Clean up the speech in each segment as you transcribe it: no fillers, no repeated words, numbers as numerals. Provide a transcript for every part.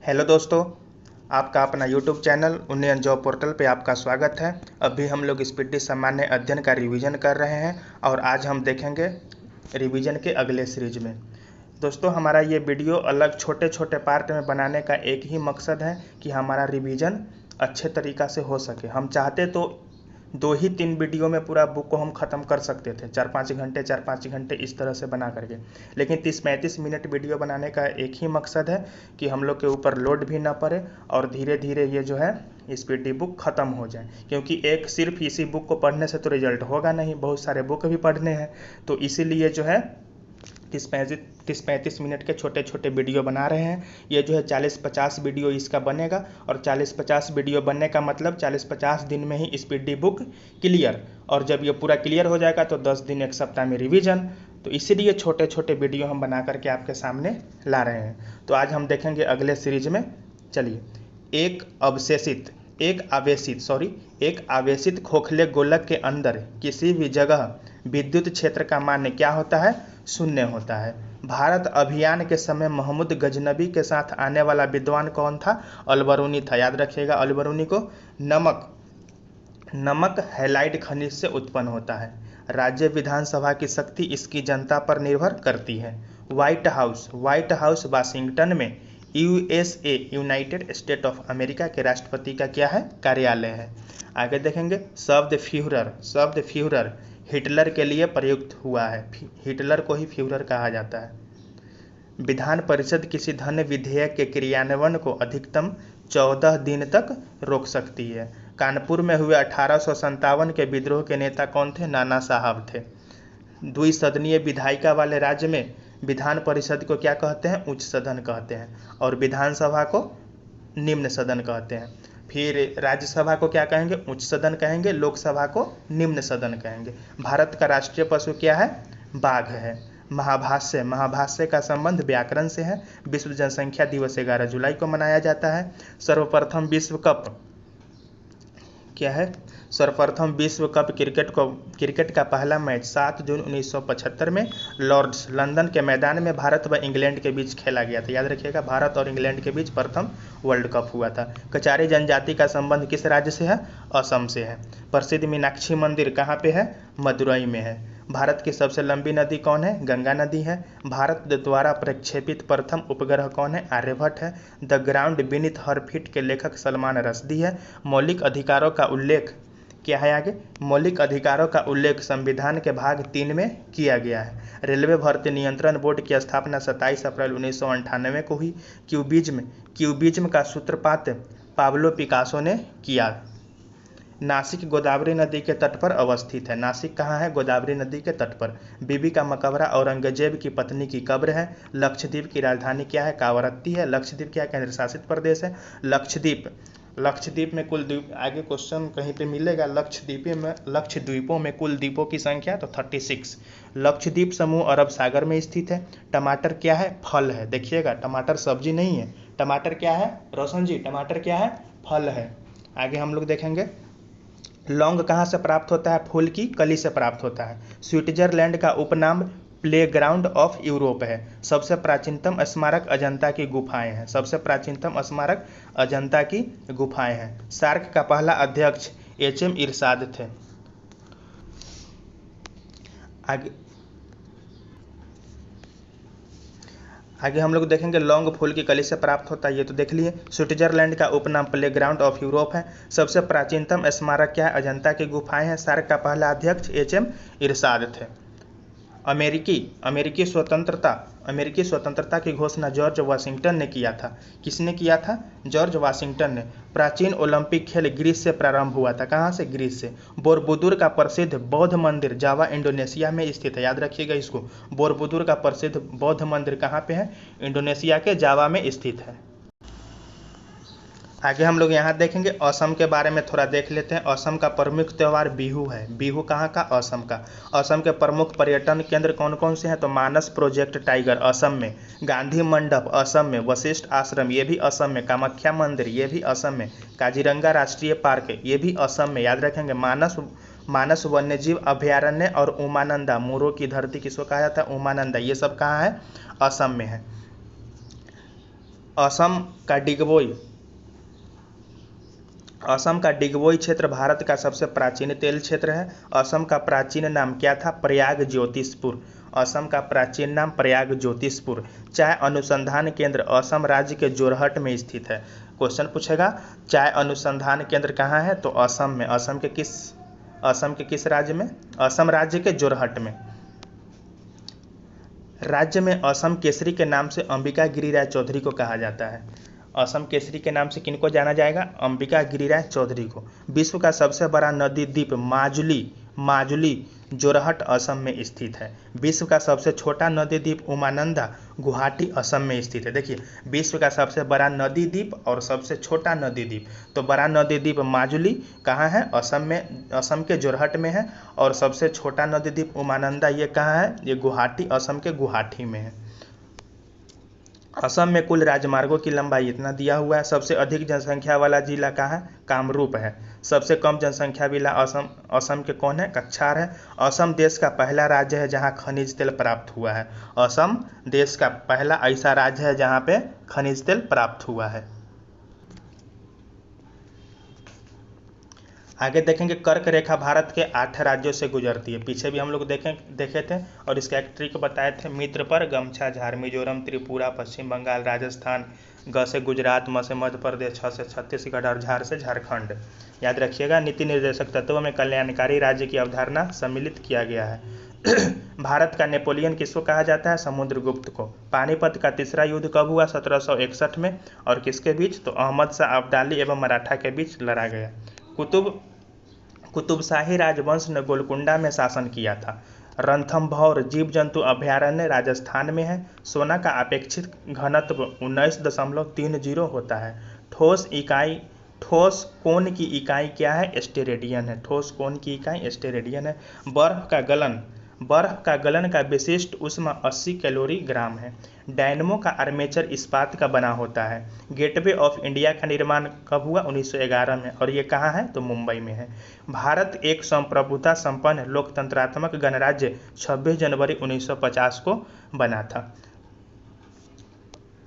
Hello दोस्तों, आपका अपना यूट्यूब चैनल उन्नयन जॉब पोर्टल पे आपका स्वागत है। अभी हम लोग स्पीडी सामान्य अध्ययन का रिवीजन कर रहे हैं और आज हम देखेंगे रिवीजन के अगले सीरीज में। दोस्तों, हमारा ये वीडियो अलग छोटे छोटे पार्ट में बनाने का एक ही मकसद है कि हमारा रिवीजन अच्छे तरीक़ा से हो सके। हम चाहते तो 2 ही 3 वीडियो में पूरा बुक को हम ख़त्म कर सकते थे, 4-5 घंटे इस तरह से बना करके। लेकिन 30-35 मिनट वीडियो बनाने का एक ही मकसद है कि हम लोग के ऊपर लोड भी ना पड़े और धीरे धीरे ये जो है स्पीडी बुक ख़त्म हो जाए। क्योंकि एक सिर्फ इसी बुक को पढ़ने से तो रिजल्ट होगा नहीं, बहुत सारे बुक भी पढ़ने हैं। तो इसीलिए जो है 30-35 मिनट के छोटे छोटे वीडियो बना रहे हैं। ये जो है 40-50 वीडियो इसका बनेगा और 40-50 वीडियो बनने का मतलब 40-50 दिन में ही स्पीडी बुक क्लियर। और जब ये पूरा क्लियर हो जाएगा तो 10 दिन 1 सप्ताह में रिवीजन। तो इसीलिए छोटे छोटे वीडियो हम बना करके आपके सामने ला रहे हैं। तो आज हम देखेंगे अगले सीरीज में। चलिए, एक आवेशित खोखले गोलक के अंदर किसी भी जगह विद्युत क्षेत्र का मान क्या होता है? 0 होता है। भारत अभियान के समय महमूद गजनबी के साथ आने वाला विद्वान कौन था? अलबरूनी था। याद रखिएगा, अलबरूनी को। नमक हैलाइड खनिज से उत्पन्न होता है। राज्य विधानसभा की शक्ति इसकी जनता पर निर्भर करती है। व्हाइट हाउस वाशिंगटन में USA United state of America के राष्ट्रपति का क्या है? कार्यालय है। आगे देखेंगे, शब्द फ्यूहरर हिटलर के लिए प्रयुक्त हुआ है। हिटलर को ही फ्यूहरर कहा जाता है। विधान परिषद किसी धन विधेयक के क्रियान्वयन को अधिकतम 14 दिन तक रोक सकती है। कानपुर में हुए 1857 के विद्रोह के नेता कौन थे? नाना साहब थे। द्विसदनीय विधायिका वाले राज्य में विधान परिषद को क्या कहते हैं? उच्च सदन कहते हैं। और विधानसभा को निम्न सदन कहते हैं। फिर राज्यसभा को क्या कहेंगे? उच्च सदन कहेंगे। लोकसभा को निम्न सदन कहेंगे। भारत का राष्ट्रीय पशु क्या है? बाघ है। महाभाष्य का संबंध व्याकरण से है। विश्व जनसंख्या दिवस 11 जुलाई को मनाया जाता है। सर्वप्रथम विश्व कप क्या है? सर्वप्रथम विश्व कप क्रिकेट का पहला मैच 7 जून 1975 में लॉर्ड्स लंदन के मैदान में भारत व इंग्लैंड के बीच खेला गया था। याद रखिएगा, भारत और इंग्लैंड के बीच प्रथम वर्ल्ड कप हुआ था। कचारी जनजाति का संबंध किस राज्य से है? असम से है। प्रसिद्ध मीनाक्षी मंदिर कहाँ पे है? मदुरई में है। भारत की सबसे लंबी नदी कौन है? गंगा नदी है। भारत द्वारा प्रक्षेपित प्रथम उपग्रह कौन है? आर्यभट्ट है। The ground beneath her feet के लेखक सलमान रश्दी है। मौलिक अधिकारों का उल्लेख क्या है? आगे, मौलिक अधिकारों का उल्लेख संविधान के भाग 3 में किया गया है। रेलवे भर्ती नियंत्रण बोर्ड की स्थापना 27 अप्रैल 1998 को हुई। क्यूबिज्म का सूत्रपात पाब्लो पिकासो ने किया। नासिक गोदावरी नदी के तट पर अवस्थित है। नासिक कहाँ है? गोदावरी नदी के तट पर। बीबी का मकबरा औरंगजेब की पत्नी की कब्र है। लक्षद्वीप की राजधानी क्या है? कावरत्ती है। लक्षद्वीप क्या केंद्र शासित प्रदेश है? लक्षद्वीप में कुल द्वीप, आगे क्वेश्चन कहीं पे मिलेगा, लक्षद्वीपों में कुल द्वीपों की संख्या तो 36। लक्षद्वीप समूह अरब सागर में स्थित है। टमाटर क्या है? फल है। देखिएगा, टमाटर सब्जी नहीं है। टमाटर क्या है रोशन जी? टमाटर क्या है? फल है। आगे हम लोग देखेंगे, लौंग कहाँ से प्राप्त होता है? फूल की कली से प्राप्त होता है। स्विट्जरलैंड का उपनाम प्लेग्राउंड ऑफ यूरोप है। सबसे प्राचीनतम स्मारक अजंता की गुफाएं हैं। सार्क का पहला अध्यक्ष HM इरशाद थे। आगे हम लोग देखेंगे, लौंग फूल की कली से प्राप्त होता है, ये तो देख लिए। स्विट्जरलैंड का उपनाम प्लेग्राउंड ऑफ यूरोप है। सबसे प्राचीनतम स्मारक क्या है? अजंता की गुफाएं हैं। सार्क का पहला अध्यक्ष HM इरशाद थे। अमेरिकी स्वतंत्रता की घोषणा जॉर्ज वाशिंगटन ने किया था। किसने किया था? जॉर्ज वाशिंगटन ने। प्राचीन ओलंपिक खेल ग्रीस से प्रारंभ हुआ था। कहाँ से? ग्रीस से। बोरबुदुर का प्रसिद्ध बौद्ध मंदिर जावा इंडोनेशिया में स्थित है। याद रखिएगा इसको। बोरबुदुर का प्रसिद्ध बौद्ध मंदिर कहाँ पे है? इंडोनेशिया के जावा में स्थित है। आगे हम लोग यहाँ देखेंगे, असम के बारे में थोड़ा देख लेते हैं। असम का प्रमुख त्यौहार बिहू है। बिहू कहाँ का? असम का। असम के प्रमुख पर्यटन केंद्र कौन कौन से हैं? तो मानस प्रोजेक्ट टाइगर असम में, गांधी मंडप असम में, वशिष्ठ आश्रम ये भी असम में, कामाख्या मंदिर ये भी असम में, काजीरंगा राष्ट्रीय पार्क ये भी असम में। याद रखेंगे, मानस वन्यजीव अभयारण्य और उमानंदा, मोरों की धरती किसको कहा जाता है? उमानंदा। ये सब कहाँ है? असम में है। असम का डिगबोई असम का डिगबोई क्षेत्र भारत का सबसे प्राचीन तेल क्षेत्र है। असम का प्राचीन नाम क्या था? प्रयाग ज्योतिषपुर। असम का प्राचीन नाम प्रयाग ज्योतिषपुर। चाय अनुसंधान केंद्र असम राज्य के जोरहट में स्थित है। क्वेश्चन पूछेगा चाय अनुसंधान केंद्र कहाँ है? तो असम में। असम के किस राज्य में? असम राज्य के जोरहट में। राज्य में असम केसरी के नाम से अंबिका गिरिराज चौधरी को कहा जाता है। असम केसरी के नाम से किनको जाना जाएगा? अंबिका गिरिराज चौधरी को। विश्व का सबसे बड़ा नदी द्वीप माजुली जोरहट असम में स्थित है। विश्व का सबसे छोटा नदी द्वीप उमानंदा गुवाहाटी असम में स्थित है। देखिए, विश्व का सबसे बड़ा नदी द्वीप और सबसे छोटा नदी द्वीप, तो बड़ा नदी द्वीप माजुली कहाँ है? असम में, असम के जोरहट में है। और सबसे छोटा नदी द्वीप उमानंदा ये कहाँ है? ये गुवाहाटी, असम के गुवाहाटी में है। असम में कुल राजमार्गों की लंबाई इतना दिया हुआ है। सबसे अधिक जनसंख्या वाला जिला कहाँ है? कामरूप है। सबसे कम जनसंख्या वाला असम के कौन है? कछार है। असम देश का पहला राज्य है जहाँ खनिज तेल प्राप्त हुआ है। असम देश का पहला ऐसा राज्य है जहाँ पे खनिज तेल प्राप्त हुआ है। आगे देखेंगे कर्क रेखा भारत के 8 राज्यों से गुजरती है। पीछे भी हम लोग देखे थे और इसका एक ट्रिक बताए थे। मित्र पर गमछा झार, मिजोरम, त्रिपुरा, पश्चिम बंगाल, राजस्थान, ग से गुजरात, म से मध्य प्रदेश, छ से छत्तीसगढ़ और झार से झारखंड। याद रखिएगा, नीति निर्देशक तत्वों में कल्याणकारी राज्य की अवधारणा सम्मिलित किया गया है। भारत का नेपोलियन किसको कहा जाता है? समुद्रगुप्त को। पानीपत का तीसरा युद्ध कब हुआ? 1761 में। और किसके बीच? तो अहमद शाह अब्दाली एवं मराठा के बीच लड़ा गया। कुतुबशाही राजवंश ने गोलकुंडा में शासन किया था। रणथंभौर जीव जंतु अभयारण्य राजस्थान में है। सोना का अपेक्षित घनत्व 19.30 होता है। ठोस कोण की इकाई क्या है? स्टेरेडियन है। ठोस कोण की इकाई स्टेरेडियन है। बर्फ का गलन का विशिष्ट ऊष्मा 80 कैलोरी ग्राम है। डायनमो का आर्मेचर इस्पात का बना होता है। गेटवे ऑफ इंडिया का निर्माण कब हुआ? 1911 में। और ये कहाँ है? तो मुंबई में है। भारत एक संप्रभुता संपन्न लोकतंत्रात्मक गणराज्य 26 जनवरी 1950 को बना था।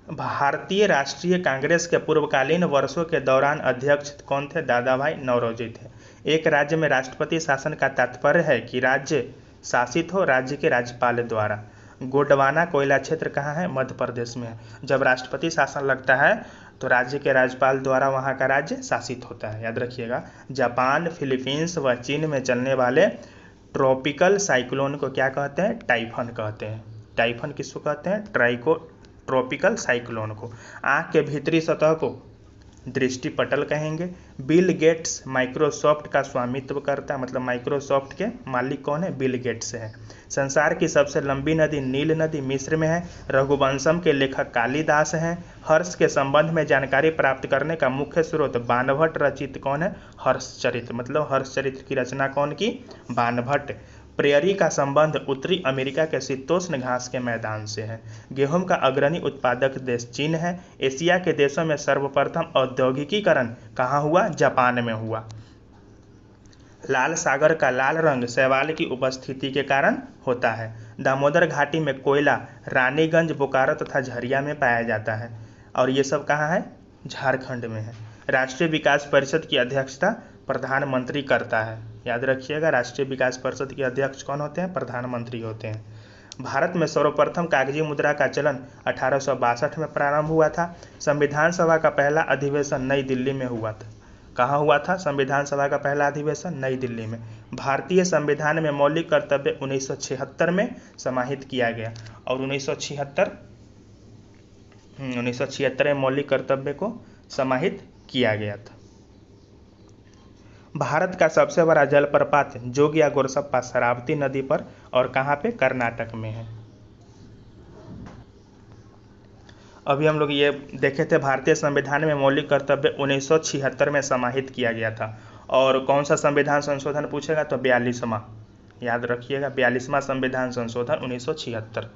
भारतीय राष्ट्रीय कांग्रेस के पूर्वकालीन वर्षों के दौरान अध्यक्ष कौन थे? दादा भाई नौरोजी थे। एक राज्य में राष्ट्रपति शासन का तात्पर्य है कि राज्य शासित हो राज्य के राज्यपाल द्वारा। गोंडवाना कोयला क्षेत्र कहाँ है? मध्य प्रदेश में है। जब राष्ट्रपति शासन लगता है तो राज्य के राज्यपाल द्वारा वहाँ का राज्य शासित होता है। याद रखिएगा, जापान, फिलीपींस व चीन में चलने वाले ट्रॉपिकल साइक्लोन को क्या कहते हैं? टाइफन कहते हैं। टाइफन किसको कहते हैं? ट्रॉपिकल साइक्लोन को। आँख के भीतरी सतह को दृष्टिपटल कहेंगे। बिल गेट्स माइक्रोसॉफ्ट का स्वामित्व करता है, मतलब माइक्रोसॉफ्ट के मालिक कौन है? बिल गेट्स है। संसार की सबसे लंबी नदी नील नदी मिस्र में है। रघुवंशम के लेखक कालिदास हैं। हर्ष के संबंध में जानकारी प्राप्त करने का मुख्य स्रोत बाणभट्ट रचित कौन है? हर्षचरित, मतलब हर्षचरित्र की रचना कौन की? बाणभट्ट। प्रेयरी का संबंध उत्तरी अमेरिका के शीतोष्ण घास के मैदान से है। गेहूं का अग्रणी उत्पादक देश चीन है। एशिया के देशों में सर्वप्रथम औद्योगिकीकरण कहाँ हुआ? जापान में हुआ। लाल सागर का लाल रंग शैवाल की उपस्थिति के कारण होता है। दामोदर घाटी में कोयला रानीगंज, बोकारो तथा झरिया में पाया जाता है। और ये सब कहाँ है? झारखंड में है। राष्ट्रीय विकास परिषद की अध्यक्षता प्रधानमंत्री करता है। याद रखिएगा, राष्ट्रीय विकास परिषद के अध्यक्ष कौन होते हैं? प्रधानमंत्री होते हैं। भारत में सर्वप्रथम कागजी मुद्रा का चलन 1862 में प्रारंभ हुआ था। संविधान सभा का पहला अधिवेशन नई दिल्ली में हुआ था। कहाँ हुआ था संविधान सभा का पहला अधिवेशन? नई दिल्ली में। भारतीय संविधान में मौलिक कर्तव्य 1976 में समाहित किया गया। और 1976 में मौलिक कर्तव्य को समाहित किया गया था। भारत का सबसे बड़ा जलप्रपात जोग या गोरसप्पा शरावती नदी पर और कहाँ पे? कर्नाटक में है। अभी हम लोग ये देखे थे, भारतीय संविधान में मौलिक कर्तव्य 1976 में समाहित किया गया था। और कौन सा संविधान संशोधन पूछेगा? तो 42वां। याद रखिएगा, 42वां संविधान संशोधन 1976।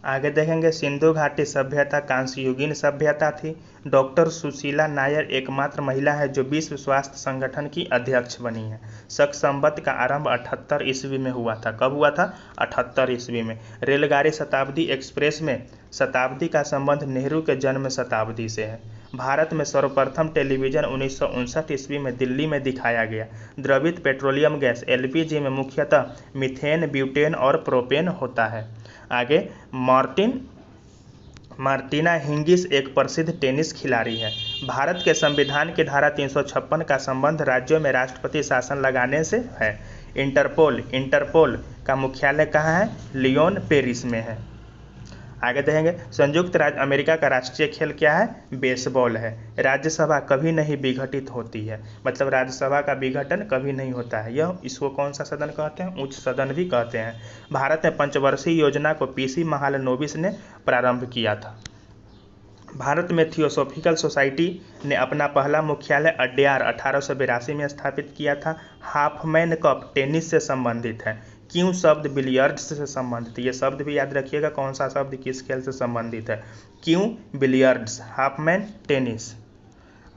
आगे देखेंगे सिंधु घाटी सभ्यता कांस्ययुगीन सभ्यता थी। डॉक्टर सुशीला नायर एकमात्र महिला है जो विश्व स्वास्थ्य संगठन की अध्यक्ष बनी है। शक संवत का आरंभ 78 ईस्वी में हुआ था। कब हुआ था? 78 ईस्वी में। रेलगाड़ी शताब्दी एक्सप्रेस में शताब्दी का संबंध नेहरू के जन्म शताब्दी से है। भारत में सर्वप्रथम टेलीविजन 1959 ईस्वी में दिल्ली में दिखाया गया। द्रवित पेट्रोलियम गैस एलपीजी में मुख्यतः मीथेन, ब्यूटेन और प्रोपेन होता है। आगे मार्टिना हिंगिस एक प्रसिद्ध टेनिस खिलाड़ी है। भारत के संविधान की धारा 356 का संबंध राज्यों में राष्ट्रपति शासन लगाने से है। इंटरपोल का मुख्यालय कहाँ है? लियोन, पेरिस में है। आगे देखेंगे संयुक्त राज्य अमेरिका का राष्ट्रीय खेल क्या है? बेसबॉल है। राज्यसभा कभी नहीं विघटित होती है, मतलब राज्यसभा का विघटन कभी नहीं होता है। यह इसको कौन सा सदन कहते हैं? उच्च सदन भी कहते हैं। भारत में पंचवर्षीय योजना को पीसी महालनोबिस ने प्रारंभ किया था। भारत में थियोसॉफिकल सोसाइटी ने अपना पहला मुख्यालय अड्यार 1882 में स्थापित किया था। हाफमैन कप टेनिस से संबंधित है। क्यों शब्द बिलियर्ड्स से संबंधित है? ये शब्द भी याद रखिएगा, कौन सा शब्द किस खेल से संबंधित है। क्यों बिलियर्ड्स, हाफमैन टेनिस।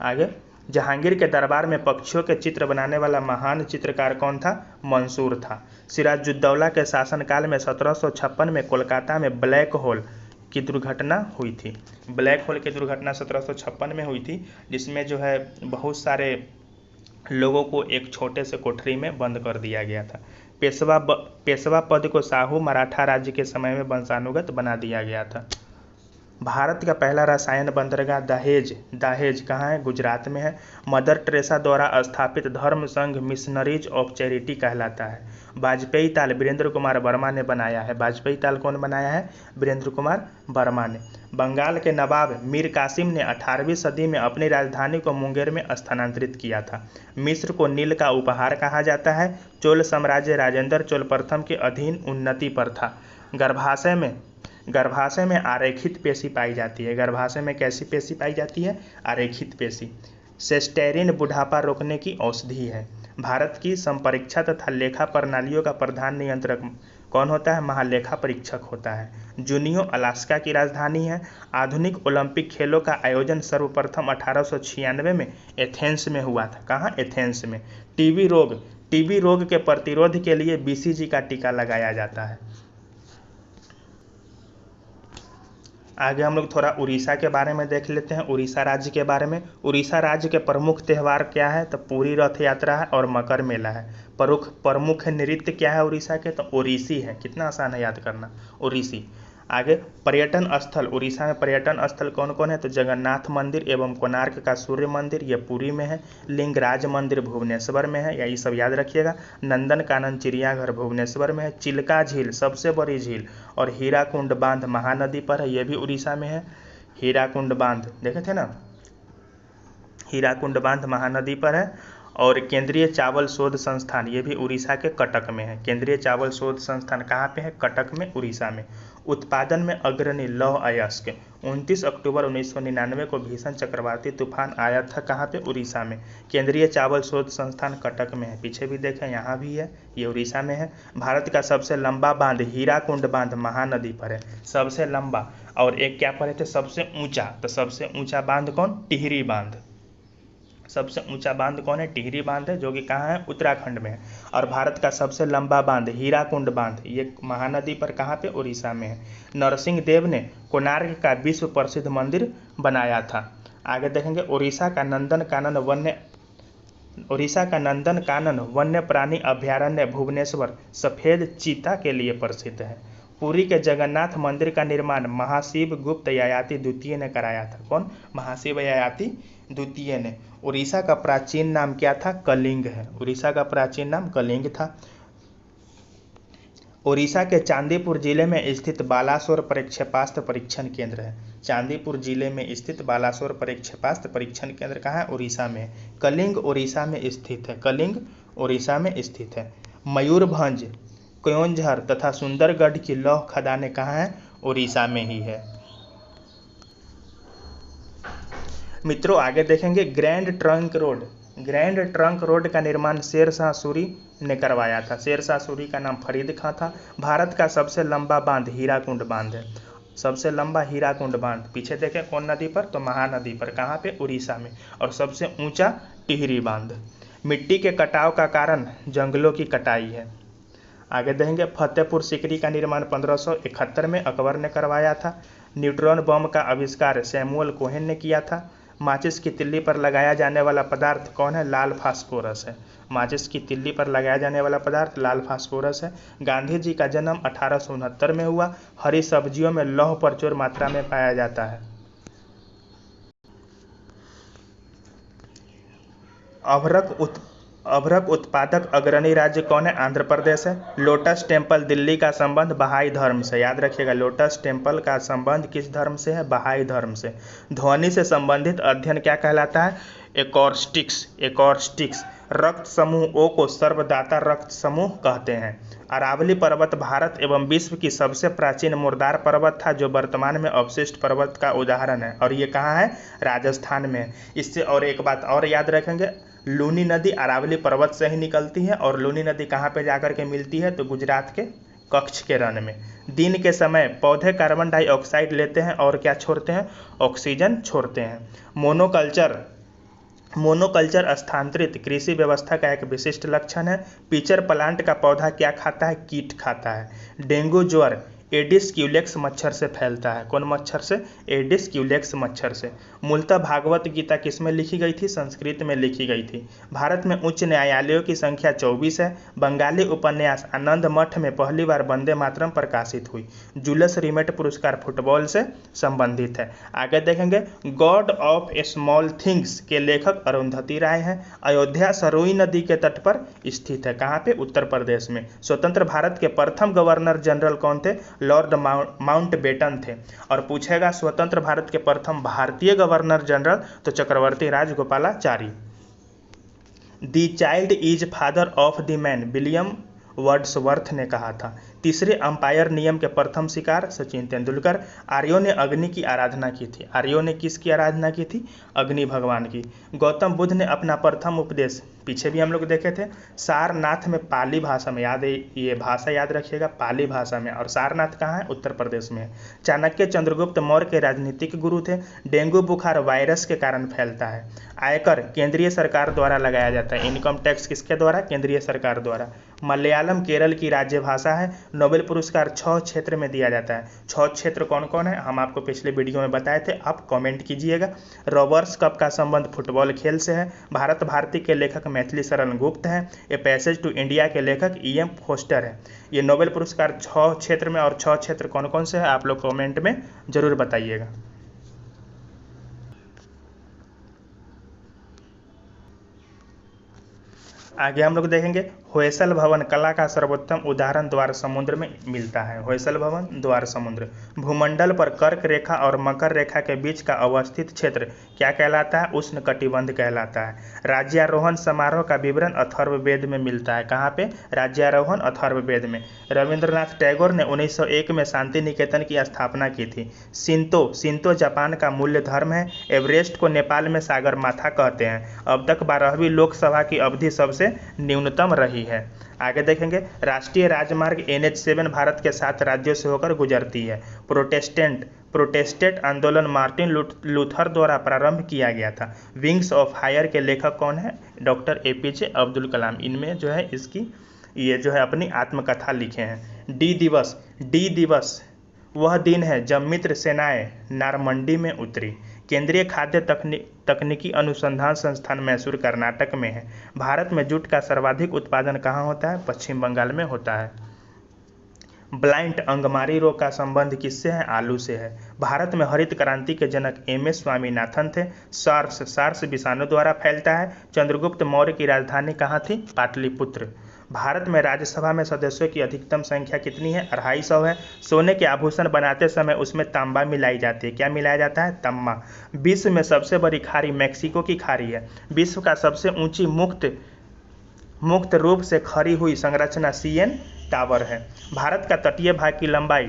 आगे जहांगीर के दरबार में पक्षियों के चित्र बनाने वाला महान चित्रकार कौन था? मंसूर था। सिराजुद्दौला के शासनकाल में 1756 में कोलकाता में ब्लैक होल की दुर्घटना हुई थी। ब्लैक होल की दुर्घटना 1756 में हुई थी, जिसमें जो है बहुत सारे लोगों को एक छोटे से कोठरी में बंद कर दिया गया था। पेशवा पद को शाहू मराठा राज्य के समय में वंशानुगत बना दिया गया था। भारत का पहला रसायन बंदरगाह दाहेज कहाँ है? गुजरात में है। मदर टेरेसा द्वारा स्थापित धर्म संघ मिशनरीज ऑफ चैरिटी कहलाता है। वाजपेयी ताल वीरेंद्र कुमार वर्मा ने बनाया है। वाजपेयी ताल कौन बनाया है? वीरेंद्र कुमार वर्मा ने। बंगाल के नवाब मीर कासिम ने 18वीं सदी में अपनी राजधानी को मुंगेर में स्थानांतरित किया था। मिस्र को नील का उपहार कहा जाता है। चोल साम्राज्य राजेंद्र चोल प्रथम के अधीन उन्नति पर था। गर्भाशय में आरेखित पेशी पाई जाती है। गर्भाशय में कैसी पेशी पाई जाती है? आरेखित पेशी। सेस्टेरिन बुढ़ापा रोकने की औषधि है। भारत की संपरीक्षा तथा लेखा प्रणालियों का प्रधान नियंत्रक कौन होता है? महालेखा परीक्षक होता है। जुनियो अलास्का की राजधानी है। आधुनिक ओलंपिक खेलों का आयोजन सर्वप्रथम 1896 में एथेंस में हुआ था। कहाँ? एथेंस में। टीबी रोग के प्रतिरोध के लिए बीसीजी का टीका लगाया जाता है। आगे हम लोग थोड़ा उड़ीसा के बारे में देख लेते हैं। उड़ीसा राज्य के बारे में। उड़ीसा राज्य के प्रमुख त्यौहार क्या है? तो पूरी रथ यात्रा है और मकर मेला है। प्रमुख नृत्य क्या है उड़ीसा के? तो ओडिसी है। कितना आसान है याद करना, ओडिसी। आगे पर्यटन स्थल। उड़ीसा में पर्यटन स्थल कौन कौन है? तो जगन्नाथ मंदिर एवं कोणार्क का सूर्य मंदिर, ये पुरी में है। लिंगराज मंदिर भुवनेश्वर में है, यही सब याद रखिएगा। नंदन कानन चिड़ियाघर भुवनेश्वर में है। चिल्का झील सबसे बड़ी झील और हीराकुंड बांध महानदी पर है, ये भी उड़ीसा में है। हीराकुंड बांध देखे थे ना, हीराकुंड बांध महानदी पर है। और केंद्रीय चावल शोध संस्थान, ये भी उड़ीसा के कटक में है। केंद्रीय चावल शोध संस्थान कहाँ पे है? कटक में, उड़ीसा में। उत्पादन में अग्रणी लौह अयस्क। 29 अक्टूबर 1999 को भीषण चक्रवाती तूफान आया था। कहाँ पे? उड़ीसा में। केंद्रीय चावल शोध संस्थान कटक में है। पीछे भी देखें, यहाँ भी है, ये उड़ीसा में है। भारत का सबसे लंबा बांध हीराकुंड बांध महानदी पर है, सबसे लंबा। और एक क्या पढ़े थे? सबसे ऊंचा। तो सबसे ऊंचा बांध कौन? टिहरी बांध। सबसे ऊंचा बांध कौन है? टिहरी बांध है, जो कि कहाँ है? उत्तराखंड में है। और भारत का सबसे लंबा बांध हीराकुंड बांध, ये महानदी पर कहाँ पे? उड़ीसा में है। नरसिंह देव ने कोणार्क का विश्व प्रसिद्ध मंदिर बनाया था। आगे देखेंगे उड़ीसा का नंदन कानन वन्य प्राणी अभ्यारण्य भुवनेश्वर सफेद चीता के लिए प्रसिद्ध है। पुरी के जगन्नाथ मंदिर का निर्माण महाशिव गुप्त ययाति द्वितीय ने कराया था। कौन? महाशिव ययाति द्वितीय ने। उड़ीसा का प्राचीन नाम क्या था? कलिंग है। उड़ीसा का प्राचीन नाम कलिंग था। उड़ीसा के चांदीपुर जिले में स्थित बालासोर प्रक्षेपास्त्र परीक्षण केंद्र है। चांदीपुर जिले में स्थित बालासोर प्रक्षेपास्त्र परीक्षण केंद्र कहाँ है? उड़ीसा में। कलिंग उड़ीसा में स्थित है। कलिंग उड़ीसा में स्थित है। मयूरभंज, क्योंझर तथा सुंदरगढ़ की लौह खदानें कहाँ हैं? उड़ीसा में ही है। मित्रों आगे देखेंगे ग्रैंड ट्रंक रोड का निर्माण शेरशाह सूरी ने करवाया था। शेरशाह सूरी का नाम फरीद खां था। भारत का सबसे लंबा बांध हीराकुंड बांध है। सबसे लंबा हीराकुंड बांध, पीछे देखें कौन नदी पर, तो महानदी पर, कहाँ पे, उड़ीसा में। और सबसे ऊंचा टिहरी बांध। मिट्टी के कटाव का कारण जंगलों की कटाई है। आगे देखेंगे फतेहपुर सीकरी का निर्माण 1571 में अकबर ने करवाया था। न्यूट्रॉन बम का आविष्कार सैमुअल कोहेन ने किया था। माचिस की तिल्ली पर लगाया जाने वाला पदार्थ कौन है, लाल फास्फोरस है। माचिस की तिल्ली पर लगाया जाने वाला पदार्थ लाल फास्फोरस है। गांधी जी का जन्म 1869 में हुआ। हरी सब्जियों में लौह प्रचुर मात्रा में पाया जाता है। अभ्रक उत्पादक अग्रणी राज्य कौन है, आंध्र प्रदेश है। लोटस टेम्पल दिल्ली का संबंध बहाई धर्म से, याद रखिएगा लोटस टेम्पल का संबंध किस धर्म से है, बहाई धर्म से। ध्वनि से संबंधित अध्ययन क्या कहलाता है, एकॉर्स्टिक्स। रक्त समूह ओ को सर्वदाता रक्त समूह कहते हैं। अरावली पर्वत भारत एवं विश्व की सबसे प्राचीन मुर्दार पर्वत था, जो वर्तमान में अवशिष्ट पर्वत का उदाहरण है, और ये कहाँ है, राजस्थान में। इससे और एक बात और याद रखेंगे, लूनी नदी अरावली पर्वत से ही निकलती है, और लूनी नदी कहाँ पे जाकर के मिलती है, तो गुजरात के कच्छ के रण में। दिन के समय पौधे कार्बन डाइऑक्साइड लेते हैं और क्या छोड़ते हैं, ऑक्सीजन छोड़ते हैं। मोनोकल्चर स्थानांतरित कृषि व्यवस्था का एक विशिष्ट लक्षण है। पिचर प्लांट का पौधा क्या खाता है, कीट खाता है। डेंगू ज्वर एडिस क्यूलेक्स मच्छर से फैलता है, कौन मच्छर से, एडिस क्यूलेक्स मच्छर से। मूलतः भागवत गीता किस में लिखी गई थी, संस्कृत में लिखी गई थी। भारत में उच्च न्यायालयों की संख्या 24 है। बंगाली उपन्यास आनंद मठ में पहली बार वंदे मातरम प्रकाशित हुई। जूलियस रिमेट पुरस्कार फुटबॉल से संबंधित है। आगे देखेंगे गॉड ऑफ स्मॉल थिंग्स के लेखक अरुंधति राय हैं। अयोध्या सरोई नदी के तट पर स्थित है, कहाँ पे, उत्तर प्रदेश में। स्वतंत्र भारत के प्रथम गवर्नर जनरल कौन थे, लॉर्ड माउंटबेटन थे। और पूछेगा स्वतंत्र भारत के प्रथम भारतीय गवर्नर जनरल, तो Chakravarti Rajagopalachari. The child is father of the man, William Wordsworth ने कहा था। तीसरे अंपायर नियम के प्रथम शिकार सचिन तेंदुलकर। आर्यों ने अग्नि की आराधना की थी। आर्यों ने किसकी आराधना की थी, अग्नि भगवान की। गौतम बुद्ध ने अपना प्रथम उपदेश, पीछे भी हम लोग देखे थे, सारनाथ में पाली भाषा में, याद है ये भाषा याद रखिएगा, पाली भाषा में। और सारनाथ कहाँ है, उत्तर प्रदेश में है। चाणक्य चंद्रगुप्त मौर्य के राजनीतिक गुरु थे। डेंगू बुखार वायरस के कारण फैलता है। आयकर केंद्रीय सरकार द्वारा लगाया जाता है। इनकम टैक्स किसके द्वारा, केंद्रीय सरकार द्वारा। मलयालम केरल की राज्य भाषा है। नोबेल पुरस्कार 6 क्षेत्र में दिया जाता है। 6 क्षेत्र कौन कौन है, हम आपको पिछले वीडियो में बताए थे, आप कमेंट कीजिएगा। रॉबर्स कप का संबंध फुटबॉल खेल से है। भारत भारती के लेखक मैथिली शरण गुप्त हैं। ए पैसेज टू इंडिया के लेखक E.M. फोस्टर हैं। ये नोबेल पुरस्कार 6 क्षेत्र में, और 6 क्षेत्र कौन कौन से हैं आप लोग कमेंट में जरूर बताइएगा। आगे हम लोग देखेंगे होयसल भवन कला का सर्वोत्तम उदाहरण द्वार समुद्र में मिलता है। होयसल भवन, द्वार समुद्र। भूमंडल पर कर्क रेखा और मकर रेखा के बीच का अवस्थित क्षेत्र क्या कहलाता है, उष्ण कटिबंध कहलाता है। राज्यारोहण समारोह का विवरण अथर्ववेद में मिलता है, कहाँ पे, राज्यारोहण अथर्ववेद में। रविंद्रनाथ टैगोर ने 1901 में शांति निकेतन की स्थापना की थी। शिंतो जापान का मूल्य धर्म है। एवरेस्ट को नेपाल में सागरमाथा कहते हैं। अब तक 12वीं लोकसभा की अवधि सबसे न्यूनतम रही है। आगे देखेंगे राष्ट्रीय राजमार्ग NH7 भारत के 7 राज्यों से होकर गुजरती है। प्रोटेस्टेंट आंदोलन मार्टिन लूथर द्वारा प्रारंभ किया गया था। विंग्स ऑफ फायर के लेखक कौन है, डॉक्टर APJ अब्दुल कलाम। इनमें जो है इसकी ये जो है अपनी आत्मकथा लिखे हैं। डी दिवस वह दिन है जब मित्र सेनाएं नारमंडी में उतरी। केंद्रीय खाद्य तकनीकी अनुसंधान संस्थान मैसूर कर्नाटक में है। भारत में जूट का सर्वाधिक उत्पादन कहाँ होता है, पश्चिम बंगाल में होता है। ब्लाइंट अंगमारी रोग का संबंध किससे है, आलू से है। भारत में हरित क्रांति के जनक MS स्वामीनाथन थे। सार्स विषाणु द्वारा फैलता है। चंद्रगुप्त मौर्य की राजधानी कहाँ थी, पाटलिपुत्र। भारत में राज्यसभा में सदस्यों की अधिकतम संख्या कितनी है, 250 है। सोने के आभूषण बनाते समय उसमें तांबा मिलाई जाती है, क्या मिलाया जाता है, तांबा। विश्व में सबसे बड़ी खाड़ी मैक्सिको की खाड़ी है। विश्व का सबसे ऊंची मुक्त रूप से खड़ी हुई संरचना CN टावर है। भारत का तटीय भाग की लंबाई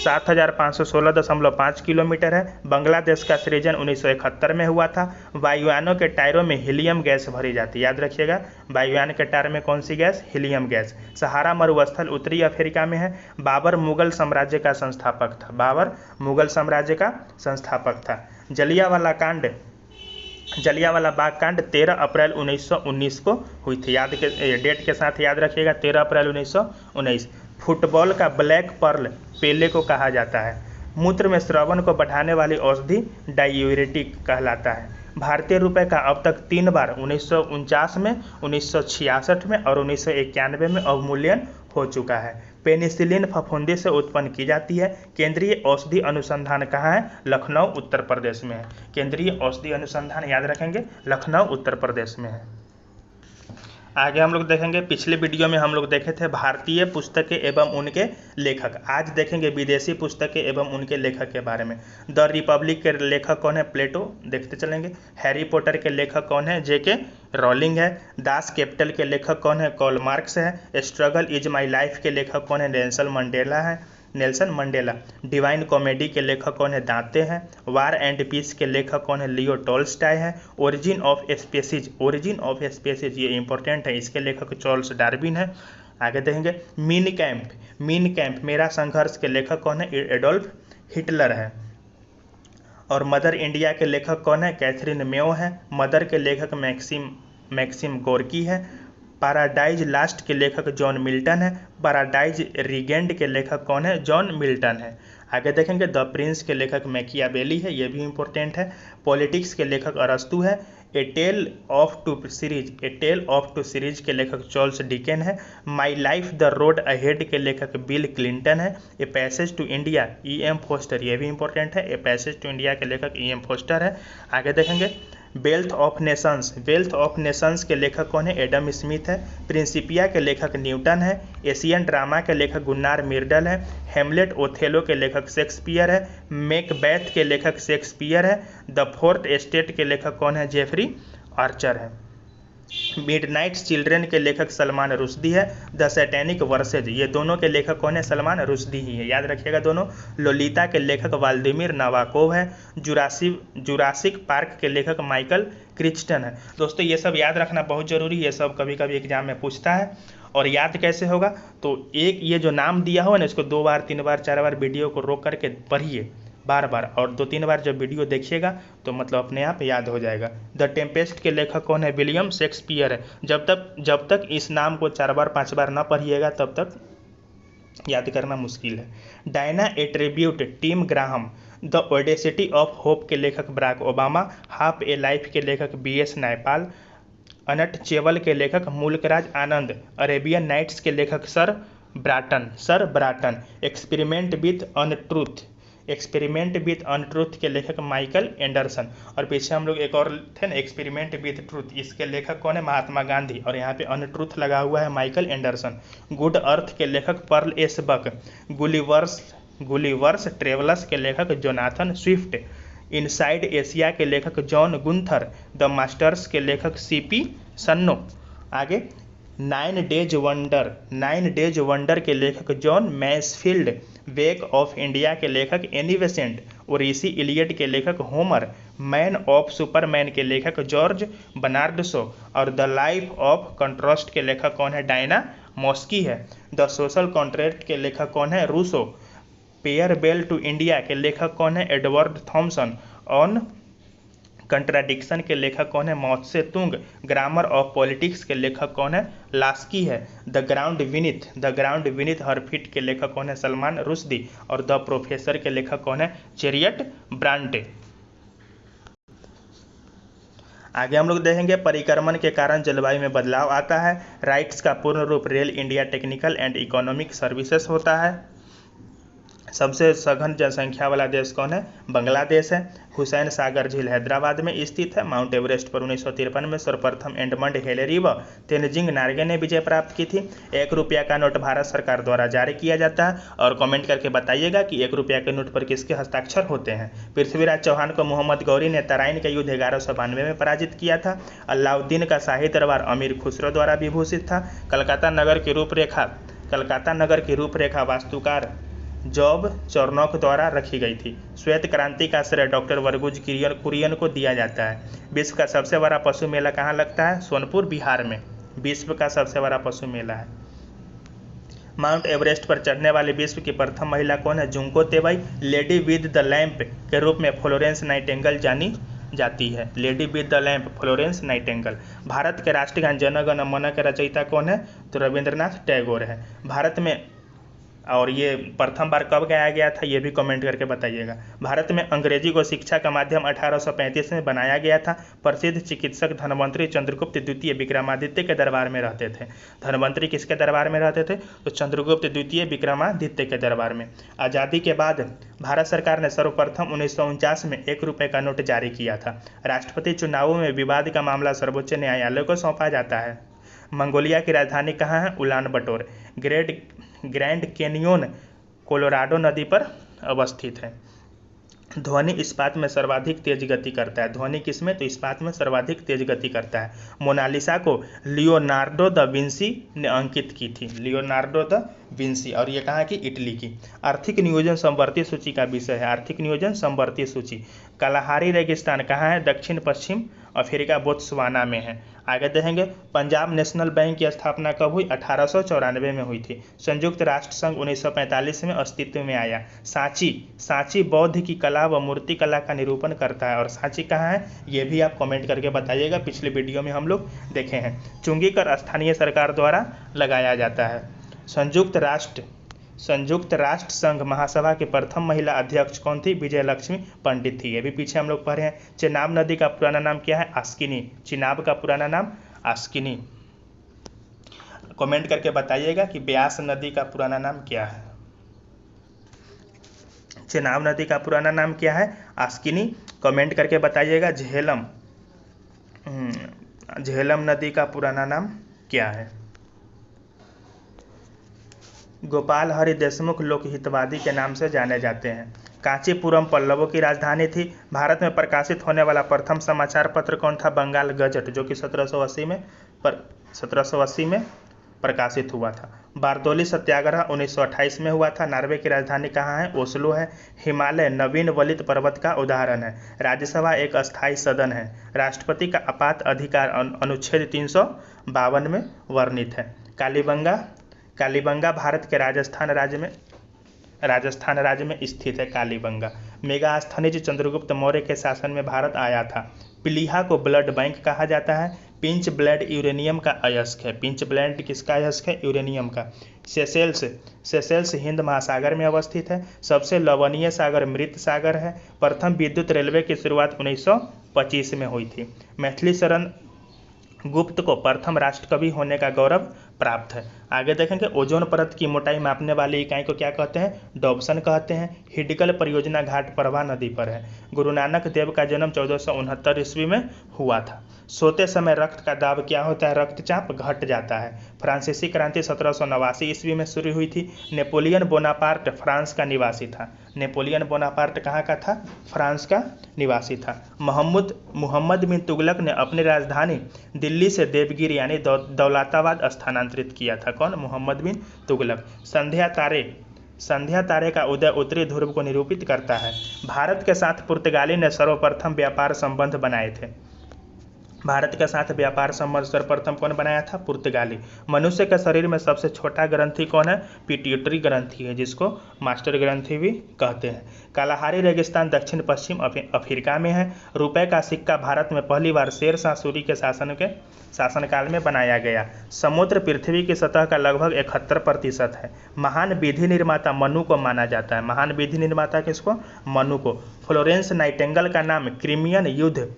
7516.5 किलोमीटर है। बांग्लादेश का सृजन 1971 में हुआ था। वायुयानों के टायरों में हीलियम गैस भरी जाती है, याद रखिएगा, वायुयान के टायर में कौन सी गैस? Helium gas. सहारा मरुस्थल उत्तरी अफ्रीका में है। बाबर मुगल साम्राज्य का संस्थापक था। बाबर मुगल साम्राज्य का संस्थापक था। जलियांवाला बाग कांड 13 अप्रैल 1919 को हुई थी, याद के डेट के साथ याद रखिएगा, 13 अप्रैल 1919। फुटबॉल का ब्लैक पर्ल पेले को कहा जाता है। मूत्र में स्रावन को बढ़ाने वाली औषधि डायूरेटिक कहलाता है। भारतीय रुपए का अब तक 3 बार 1949 में, 1966 में और 1991 में अवमूल्यन हो चुका है। पेनिसिलिन फफूंदी से उत्पन्न की जाती है। केंद्रीय औषधि अनुसंधान कहाँ है? लखनऊ उत्तर प्रदेश में है। केंद्रीय औषधि अनुसंधान याद रखेंगे, लखनऊ उत्तर प्रदेश में है। आगे हम लोग देखेंगे, पिछले वीडियो में हम लोग देखे थे भारतीय पुस्तकें एवं उनके लेखक। आज देखेंगे विदेशी पुस्तकें एवं उनके लेखक के बारे में। द रिपब्लिक के लेखक कौन है? प्लेटो, देखते चलेंगे। हैरी पॉटर के लेखक कौन है? जेके रॉलिंग है। दास कैपिटल के लेखक कौन है? कार्ल मार्क्स है। स्ट्रगल इज माई लाइफ के लेखक कौन है? Nelson Mandela. डिवाइन कॉमेडी के लेखक कौन है? दांते हैं। वार एंड पीस के लेखक कौन है? लियो टॉल्स्टॉय है। ओरिजिन ऑफ स्पीसीज ये इंपॉर्टेंट है, इसके लेखक चार्ल्स डार्विन है। आगे देखेंगे मीन कैंप मेरा संघर्ष के लेखक कौन है? एडोल्फ हिटलर है। और मदर इंडिया के लेखक कौन है? कैथरीन मेयो है। मदर के लेखक मैक्सिम गोर्की है। पैराडाइज लास्ट के लेखक जॉन मिल्टन है। पैराडाइज रिगेंड के लेखक कौन है? जॉन मिल्टन है। आगे देखेंगे द प्रिंस के लेखक मैकियावेली है, ये भी इंपॉर्टेंट है। पॉलिटिक्स के लेखक अरस्तु है। A tale of two cities के लेखक चार्ल्स डिकेन है। My life the road ahead के लेखक बिल क्लिंटन है। A passage to India E.M. Forster, ये भी इंपॉर्टेंट है। ए पैसेज टू इंडिया के लेखक E.M. फोस्टर है। आगे देखेंगे वेल्थ ऑफ नेशंस के लेखक कौन है? एडम स्मिथ है। प्रिंसिपिया के लेखक न्यूटन है। एशियन ड्रामा के लेखक गुन्नार मिर्डल है। हेमलेट ओथेलो के लेखक शेक्सपियर है। मैकबेथ के लेखक शेक्सपियर है। द फोर्थ एस्टेट के लेखक कौन है? जेफरी आर्चर है। मिडनाइट चिल्ड्रन के लेखक सलमान रुश्दी है। द सैटेनिक वर्सेज, ये दोनों के लेखक कौन है? सलमान रुश्दी ही है, याद रखिएगा दोनों। लोलिता के लेखक वाल्दिमीर नवाकोव है। जुरासिक पार्क के लेखक माइकल क्रिस्टन है। दोस्तों ये सब याद रखना बहुत जरूरी है, ये सब कभी कभी एग्जाम में पूछता है। और याद कैसे होगा? तो एक ये जो नाम दिया हो ना, इसको 2 बार 3 बार 4 बार वीडियो को रोक करके पढ़िए बार बार, और 2-3 बार जब वीडियो देखिएगा तो मतलब अपने आप याद हो जाएगा। द टेम्पेस्ट के लेखक कौन है? विलियम शेक्सपियर है। जब तक इस नाम को 4 बार 5 बार ना पढ़िएगा तब तक याद करना मुश्किल है। Diana a tribute Tim Graham. The audacity of hope के लेखक Barack Obama. Half a life के लेखक BS नायपाल। अनट चेवल के लेखक मुल्कराज आनंद। अरेबियन नाइट्स के लेखक सर ब्राटन। एक्सपेरिमेंट विथ अनट्रूथ के लेखक माइकल एंडरसन। और पीछे हम लोग एक और थे ना, एक्सपेरिमेंट विथ ट्रूथ, इसके लेखक कौन है? महात्मा गांधी। और यहाँ पे अनट्रूथ लगा हुआ है, माइकल एंडरसन। गुड अर्थ के लेखक Pearl S Buck. Gulliver's travellers के लेखक जोनाथन स्विफ्ट। इनसाइड एशिया के लेखक जॉन गुंथर। द मास्टर्स के लेखक CP सन्नो। आगे 9 डेज वंडर के लेखक John Mansfield. Wake of India के लेखक एनी बेसेंट। ओरिसी इलियड के लेखक होमर। मैन ऑफ सुपरमैन के लेखक जॉर्ज बर्नार्ड शॉ। और द लाइफ ऑफ कंट्रास्ट के लेखक कौन है? डायना मॉस्की है। द सोशल कॉन्ट्रैक्ट के लेखक कौन है? रूसो। पेयर बेल टू इंडिया के लेखक कौन है? Edward Thompson. ऑन कंट्राडिक्शन के लेखक कौन है? माओ त्से तुंग। ग्रामर ऑफ पॉलिटिक्स के लेखक कौन है? लास्की है। The ground Vineeth her feet के लेखक कौन है? सलमान रुश्दी। और द प्रोफेसर के लेखक कौन है? चैरियट ब्रांटे। आगे हम लोग देखेंगे परिक्रमण के कारण जलवायु में बदलाव आता है। राइट्स का पूर्ण रूप rail India technical and economic services होता है। सबसे सघन जनसंख्या वाला देश कौन है? बांग्लादेश है। हुसैन सागर झील हैदराबाद में स्थित है। माउंट एवरेस्ट पर 1953 में सर्वप्रथम एडमंड हिलेरी व तेनजिंग नार्गे ने विजय प्राप्त की थी। 1 रुपया का नोट भारत सरकार द्वारा जारी किया जाता है। और कमेंट करके बताइएगा कि 1 रुपया के नोट पर किसके हस्ताक्षर होते हैं। पृथ्वीराज चौहान को मोहम्मद गौरी ने तराइन का युद्ध 1192 में पराजित किया था। अलाउद्दीन का शाही दरबार अमीर खुसरो द्वारा विभूषित था। कलकत्ता नगर की रूपरेखा वास्तुकार जॉब चोरनॉक द्वारा रखी गई थी। श्वेत क्रांति का श्रेय डॉक्टर वर्गीज कुरियन को दिया जाता है। विश्व का सबसे बड़ा पशु मेला कहाँ लगता है? सोनपुर, बिहार में विश्व का सबसे बड़ा पशु मेला है। माउंट एवरेस्ट पर चढ़ने वाली विश्व की प्रथम महिला कौन है? Junko Tabei. Lady with the lamp के रूप में फ्लोरेंस नाइटिंगेल जानी जाती है। Lady with the lamp, Florence Nightingale. Bharat के राष्ट्रीय गान जन गण मन के रचयिता कौन है? तो रविंद्रनाथ टैगोर है। भारत में, और ये प्रथम बार कब गाया गया था ये भी कमेंट करके बताइएगा। भारत में अंग्रेजी को शिक्षा का माध्यम 1835 में बनाया गया था। प्रसिद्ध चिकित्सक धनवंतरी चंद्रगुप्त द्वितीय विक्रमादित्य के दरबार में रहते थे। धनवंतरी किसके दरबार में रहते थे? तो चंद्रगुप्त द्वितीय विक्रमादित्य के दरबार में। आज़ादी के बाद भारत सरकार ने सर्वप्रथम 1949 में 1 रुपये का नोट जारी किया था। राष्ट्रपति चुनावों में विवाद का मामला सर्वोच्च न्यायालय को सौंपा जाता है। मंगोलिया की राजधानी कहाँ है? उलान बटोर। ग्रैंड कैनियोन कोलोराडो नदी पर अवस्थित है। ध्वनि इस्पात में सर्वाधिक तेज गति करता है। ध्वनि किसमें? तो इस्पात में सर्वाधिक तेज गति करता है। मोनालिसा को लियोनार्डो द विंसी ने अंकित की थी। Leonardo da Vinci. और ये कहाँ की? इटली की। आर्थिक नियोजन समवर्ती सूची का विषय है। आर्थिक नियोजन समवर्ती सूची। कलाहारी रेगिस्तान कहाँ है? दक्षिण पश्चिम अफ्रीका, बोत्सवाना में है। आगे देखेंगे पंजाब नेशनल बैंक की स्थापना कब हुई? 1894 में हुई थी। संयुक्त राष्ट्र संघ 1945 में अस्तित्व में आया। सांची बौद्ध की कला व मूर्ति कला का निरूपण करता है। और सांची कहाँ है ये भी आप कमेंट करके बताइएगा। पिछले वीडियो में हम लोग देखे हैं। चुंगी कर स्थानीय सरकार द्वारा लगाया जाता है। संयुक्त राष्ट्र संघ महासभा की प्रथम महिला अध्यक्ष कौन थी? विजयलक्ष्मी पंडित थी। ये भी पीछे हम लोग पढ़े हैं। चेनाब नदी का पुराना नाम क्या है? आस्किनी। चिनाब का पुराना नाम आस्किनी। कमेंट करके बताइएगा कि ब्यास नदी का पुराना नाम क्या है? चेनाब नदी का पुराना नाम क्या है? आस्किनी। कमेंट करके बताइएगा झेलम नदी का पुराना नाम क्या है? गोपाल हरि देशमुख लोकहितवादी के नाम से जाने जाते हैं। कांचीपुरम पल्लवों की राजधानी थी। भारत में प्रकाशित होने वाला प्रथम समाचार पत्र कौन था? बंगाल गजट, जो कि 1780 में प्रकाशित हुआ था। बारदोली सत्याग्रह 1928 में हुआ था। नॉर्वे की राजधानी कहाँ है? ओस्लो है। हिमालय नवीन वलित पर्वत का उदाहरण है। राज्यसभा एक अस्थायी सदन है। राष्ट्रपति का आपात अधिकार अनुच्छेद 352 में वर्णित है। कालीबंगा भारत के राजस्थान राज्य में स्थित है। कालीबंगा। मेगास्थनीज चंद्रगुप्त मौर्य के शासन में भारत आया था। पिलीहा को ब्लड बैंक कहा जाता है। पिंच ब्लेड यूरेनियम का अयस्क है। पिंच ब्लेड किसका अयस्क है? यूरेनियम का। सेशेल्स हिंद महासागर में अवस्थित है। सबसे लवणीय सागर मृत सागर है। प्रथम विद्युत रेलवे की शुरुआत 1925 में हुई थी। मैथिली शरण गुप्त को प्रथम राष्ट्रकवि होने का गौरव प्राप्त है। आगे देखेंगे ओजोन परत की मोटाई मापने वाली इकाई को क्या कहते हैं? डॉप्सन कहते हैं। हिडकल परियोजना घाट प्रभा नदी पर है। गुरु नानक देव का जन्म 1469 ईस्वी में हुआ था। सोते समय रक्त का दाब क्या होता है? रक्तचाप घट जाता है। फ्रांसीसी क्रांति 1789 ईस्वी में शुरू हुई थी। नेपोलियन बोनापार्ट फ्रांस का निवासी था। नेपोलियन बोनापार्ट कहाँ का था? फ्रांस का निवासी था। मुहम्मद बिन तुगलक ने अपनी राजधानी दिल्ली से देवगिरी यानी दौलताबाद स्थानांतरित किया था। कौन? मुहम्मद बिन तुगलक। संध्या तारे का उदय उत्तरी ध्रुव को निरूपित करता है। भारत के साथ पुर्तगाली ने सर्वप्रथम व्यापार संबंध बनाए थे। भारत के साथ व्यापार संबंध सर्वप्रथम कौन बनाया था? पुर्तगाली। मनुष्य के शरीर में सबसे छोटा ग्रंथि कौन है? पिट्यूटरी ग्रंथि है, जिसको मास्टर ग्रंथि भी कहते हैं। कालाहारी रेगिस्तान दक्षिण पश्चिम अफ्रीका में है। रुपए का सिक्का भारत में पहली बार शेर शाह सूरी के शासनकाल में बनाया गया। समुद्र पृथ्वी की सतह का लगभग 71% है। महान विधि निर्माता मनु को माना जाता है। महान विधि निर्माता किसको? मनु को। फ्लोरेंस नाइटिंगेल का नाम क्रिमियन युद्ध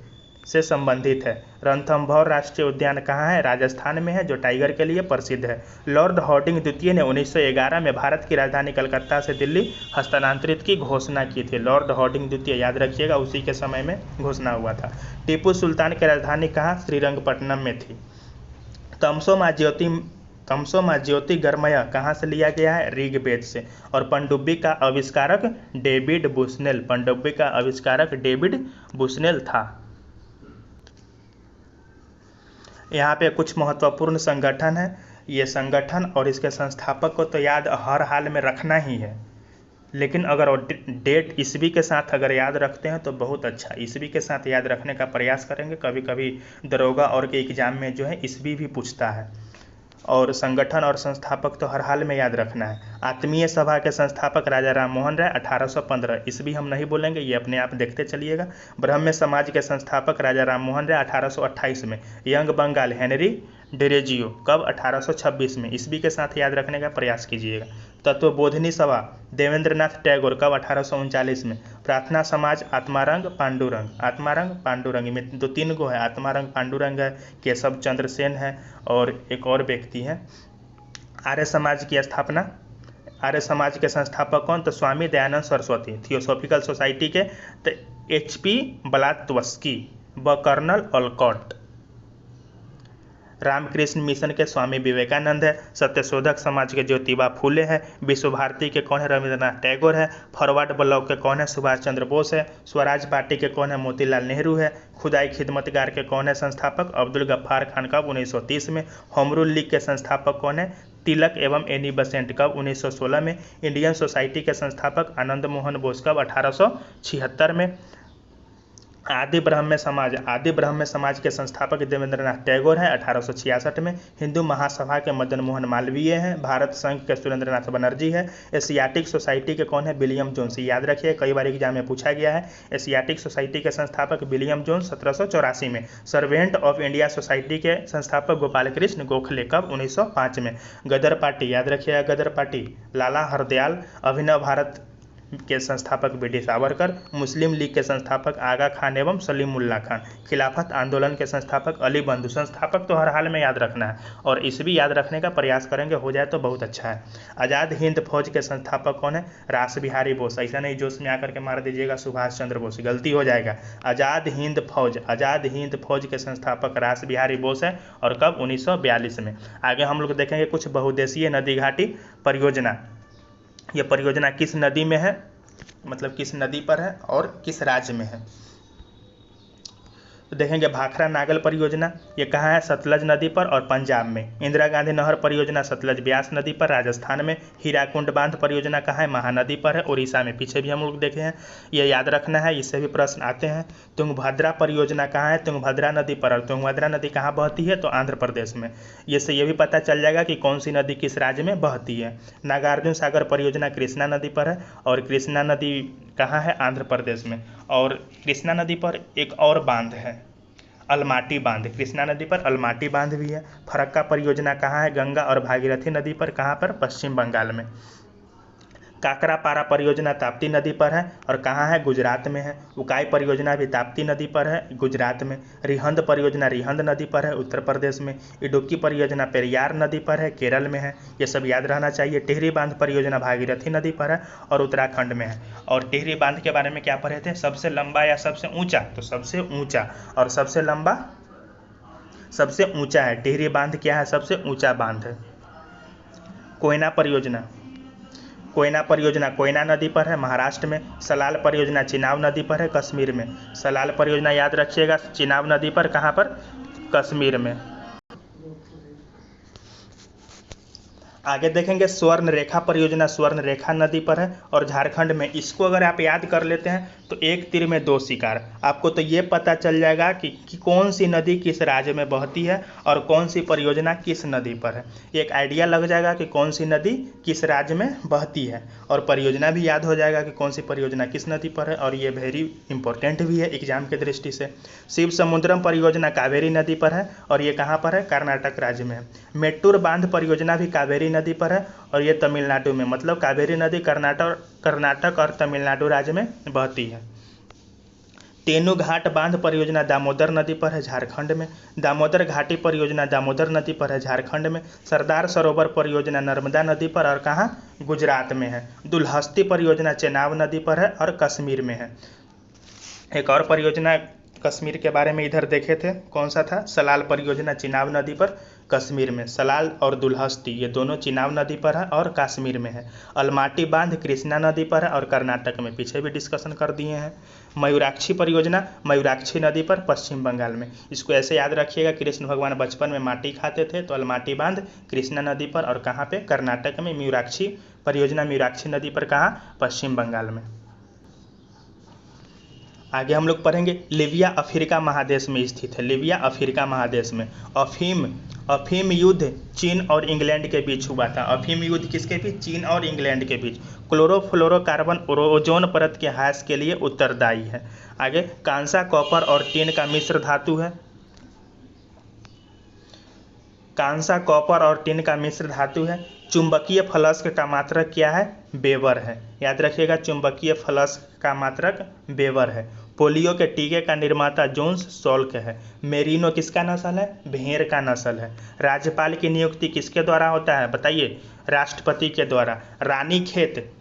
से संबंधित है। रणथंभौर राष्ट्रीय उद्यान कहाँ है? राजस्थान में है, जो टाइगर के लिए प्रसिद्ध है। लॉर्ड हार्डिंग द्वितीय ने 1911 में भारत की राजधानी कलकत्ता से दिल्ली हस्तांतरित की घोषणा की थी। लॉर्ड हार्डिंग द्वितीय, याद रखिएगा, उसी के समय में घोषणा हुआ था। टीपू सुल्तान की राजधानी कहाँ? श्रीरंगपट्टनम में थी। तमसोमा ज्योतिर्गमय कहाँ से लिया गया है? ऋग्वेद से। और पनडुब्बी का आविष्कारक डेविड बुसनेल था। यहाँ पे कुछ महत्वपूर्ण संगठन है। ये संगठन और इसके संस्थापक को तो याद हर हाल में रखना ही है। लेकिन अगर डेट ईस्वी के साथ अगर याद रखते हैं तो बहुत अच्छा, ईस्वी के साथ याद रखने का प्रयास करेंगे। कभी कभी दरोगा और के एग्जाम में जो है ईस्वी भी पूछता है। और संगठन और संस्थापक तो हर हाल में याद रखना है। आत्मीय सभा के संस्थापक राजा राम मोहन राय 1815, ईस्वी हम नहीं बोलेंगे, ये अपने आप देखते चलिएगा। ब्रह्म समाज के संस्थापक राजा राम मोहन राय 1828 में। यंग बंगाल हेनरी डेरेजियो कब? 1826 में, ईस्वी के साथ याद रखने का प्रयास कीजिएगा। तत्वबोधिनी सभा देवेंद्रनाथ टैगोर कब? 1839 में। प्रार्थना समाज आत्मारंग पांडुरंग, आत्मारंग पांडुरंग में तो 3 गो है, आत्मारंग पांडुरंग है, केशव चंद्र सेन है और एक और व्यक्ति है। आर्य समाज की स्थापना, आर्य समाज के संस्थापक कौन? तो स्वामी दयानंद सरस्वती। थियोसॉफिकल सोसाइटी के तो HP ब्लात्वस्की व कर्नल ऑलकॉट। रामकृष्ण मिशन के स्वामी विवेकानंद है। सत्यशोधक समाज के ज्योतिबा फूले हैं। विश्व भारती के कौन है? रविंद्रनाथ टैगोर है। फॉरवर्ड ब्लॉक के कौन है? सुभाष चंद्र बोस है। स्वराज पार्टी के कौन है? मोतीलाल नेहरू है। खुदाई खिदमतगार के कौन है संस्थापक? अब्दुल गफ्फार खान कब? 1930 में। होम रूल लीग के संस्थापक कौन है? तिलक एवं एनी बेसेंट कब? 1916 में। इंडियन सोसाइटी के संस्थापक आनंद मोहन बोस कब? 1876 में। आदि ब्राह्म्य समाज के संस्थापक देवेंद्रनाथ टैगोर हैं 1866 में। हिंदू महासभा के मदन मोहन मालवीय हैं। भारत संघ के सुरेंद्रनाथ बनर्जी है। एशियाटिक सोसाइटी के कौन है? William Jones. याद रखिए, कई बार एग्जाम में पूछा गया है। एशियाटिक सोसाइटी के संस्थापक विलियम जोन्स 1784 में। सर्वेंट ऑफ इंडिया सोसाइटी के संस्थापक गोपाल कृष्ण गोखले कब? 1905 में। गदर पार्टी, याद रखिएगा गदर पार्टी, लाला हरदयाल। अभिनव भारत के संस्थापक BD सावरकर। मुस्लिम लीग के संस्थापक आगा खान एवं सलीमुल्लाह खान। खिलाफत आंदोलन के संस्थापक अली बंधु। संस्थापक तो हर हाल में याद रखना है और ईस्वी याद रखने का प्रयास करेंगे, हो जाए तो बहुत अच्छा है। आज़ाद हिंद फौज के संस्थापक कौन है? रास बिहारी बोस। ऐसा नहीं जोश में आकर के मार दीजिएगा सुभाष चंद्र बोस, गलती हो जाएगा। आज़ाद हिंद फौज के संस्थापक रास बिहारी बोस है और कब? 1942 में। आगे हम लोग देखेंगे कुछ बहुउद्देशीय नदी घाटी परियोजना। ये परियोजना किस नदी में है, मतलब किस नदी पर है और किस राज्य में है? तो देखेंगे भाखड़ा नागल परियोजना, ये कहाँ है? सतलज नदी पर और पंजाब में। इंदिरा गांधी नहर परियोजना सतलज ब्यास नदी पर राजस्थान में। हीराकुंड बांध परियोजना कहाँ है? महानदी पर है, उड़ीसा में। पीछे भी हम लोग देखे हैं, ये याद रखना है, इससे भी प्रश्न आते हैं। तुंगभद्रा परियोजना कहाँ है? तुंगभद्रा नदी पर। और तुंगभद्रा नदी कहाँ बहती है? तो आंध्र प्रदेश में। इससे ये भी पता चल जाएगा कि कौन सी नदी किस राज्य में बहती है। नागार्जुन सागर परियोजना कृष्णा नदी पर है और कृष्णा नदी कहाँ है? आंध्र प्रदेश में। और कृष्णा नदी पर एक और बांध है, अलमाटी बांध। कृष्णा नदी पर अलमाटी बांध भी है। फरक्का परियोजना कहाँ है? गंगा और भागीरथी नदी पर। कहाँ पर? पश्चिम बंगाल में। काकरापारा परियोजना ताप्ती नदी पर है और कहाँ है? गुजरात में है। उकाई परियोजना भी ताप्ती नदी पर है, गुजरात में। रिहंद परियोजना रिहंद नदी पर है, उत्तर प्रदेश में। इडुक्की परियोजना पेरियार नदी पर है, केरल में है। ये सब याद रहना चाहिए। टिहरी बांध परियोजना भागीरथी नदी पर है और उत्तराखंड में है। और टिहरी बांध के बारे में क्या पढ़े थे? सबसे लंबा या सबसे ऊंचा? तो सबसे ऊंचा। और सबसे लंबा सबसे ऊंचा है। टिहरी बांध क्या है? सबसे ऊंचा बांध है। कोयना परियोजना कोयना नदी पर है, महाराष्ट्र में। सलाल परियोजना चिनाब नदी पर है, कश्मीर में। सलाल परियोजना याद रखिएगा, चिनाब नदी पर। कहाँ पर? कश्मीर में। आगे देखेंगे स्वर्ण रेखा परियोजना स्वर्ण रेखा नदी पर है और झारखंड में। इसको अगर आप याद कर लेते हैं तो एक तीर में 2 शिकार। आपको तो ये पता चल जाएगा कि कौन सी नदी किस राज्य में बहती है और कौन सी परियोजना किस नदी पर है। एक आइडिया लग जाएगा कि कौन सी नदी किस राज्य में बहती है और परियोजना भी याद हो जाएगा कि कौन सी परियोजना किस नदी पर है। और ये वेरी इंपॉर्टेंट भी है एग्जाम के दृष्टि से। शिव समुद्रम परियोजना कावेरी नदी पर है और ये कहाँ पर है? कर्नाटक राज्य में है। मेट्टूर बांध परियोजना भी कावेरी नदी पर है और ये तमिलनाडु में, मतलब कावेरी नदी कर्नाटक और तमिलनाडु राज्य में बहती है। तेनू घाट बांध परियोजना दामोदर नदी पर है, झारखंड में। दामोदर घाटी परियोजना दामोदर नदी पर है, झारखंड में। सरदार सरोवर परियोजना नर्मदा नदी पर और कहाँ? गुजरात में है। दुल्हस्ती परियोजना चेनाब नदी पर है और कश्मीर में है। एक और परियोजना कश्मीर के बारे में इधर देखे थे, कौन सा था? सलाल परियोजना चिनाब नदी पर, कश्मीर में। सलाल और दुल्हस्ती ये दोनों चिनाब नदी पर है और कश्मीर में है। अलमाटी बांध कृष्णा नदी पर है और कर्नाटक में। पीछे भी डिस्कशन कर दिए हैं। मयूराक्षी परियोजना मयूराक्षी नदी पर पश्चिम बंगाल में। इसको ऐसे याद रखिएगा, कृष्ण भगवान बचपन में माटी खाते थे तो अलमाटी बांध कृष्णा नदी पर, और कहाँ पे, कर्नाटक में। मयूराक्षी परियोजना मयूराक्षी नदी पर कहाँ, पश्चिम बंगाल में। आगे हम लोग पढ़ेंगे लीबिया अफ्रीका महादेश में स्थित है। लीबिया अफ्रीका महादेश में। अफीम युद्ध चीन और इंग्लैंड के बीच हुआ था। अफीम युद्ध किसके बीच, चीन और इंग्लैंड के बीच। क्लोरोफ्लोरोकार्बन ओजोन परत के ह्रास के लिए उत्तरदायी है। आगे कांसा, कॉपर और टिन का मिश्र धातु है। कांसा, कॉपर और टिन का मिश्र धातु है। चुंबकीय फलस्क का मात्रक क्या है, वेबर है। याद रखिएगा, चुंबकीय फलस्क का मात्रक वेबर है। पोलियो के टीके का निर्माता जोन्स सॉल्क है। मेरिनो किसका नस्ल है, भेड़ का नस्ल है। राज्यपाल की नियुक्ति किसके द्वारा होता है, बताइए, राष्ट्रपति के द्वारा। रानीखेत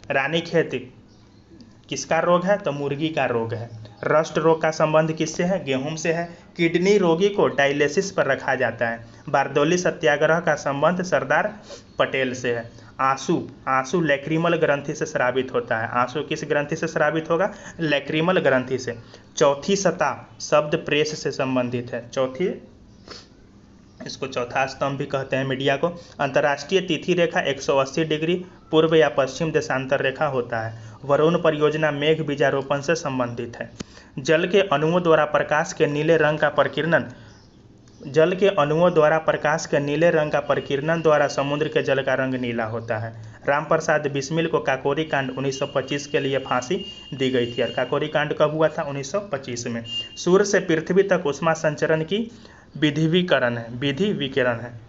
किसका रोग है, तो मुर्गी का रोग है। रस्ट रोग का संबंध किससे है, गेहूं से है। किडनी रोगी को डायलिसिस पर रखा जाता है। बारदौली सत्याग्रह का संबंध सरदार पटेल से है। आंसू लैक्रिमल ग्रंथि से स्रावित होता है। आंसू किस ग्रंथि से स्रावित होगा, लैक्रिमल ग्रंथि से। चौथी सतह शब्द प्रेस से संबंधित है। इसको चौथा स्तंभ भी कहते हैं मीडिया को। अंतर्राष्ट्रीय तिथि रेखा 180 डिग्री पूर्व या पश्चिम देशांतर रेखा होता है। वरुण परियोजना मेघ बीजारोपण से संबंधित है। जल के अणुओं द्वारा प्रकाश के नीले रंग का प्रकीर्णन द्वारा समुद्र के जल का रंग नीला होता है। रामप्रसाद बिस्मिल को काकोरी कांड 1925 के लिए फांसी दी गई थी। और काकोरी कांड कब हुआ था, 1925 में। सूर्य से पृथ्वी तक उष्मा संचरण की विधि विकिरण है।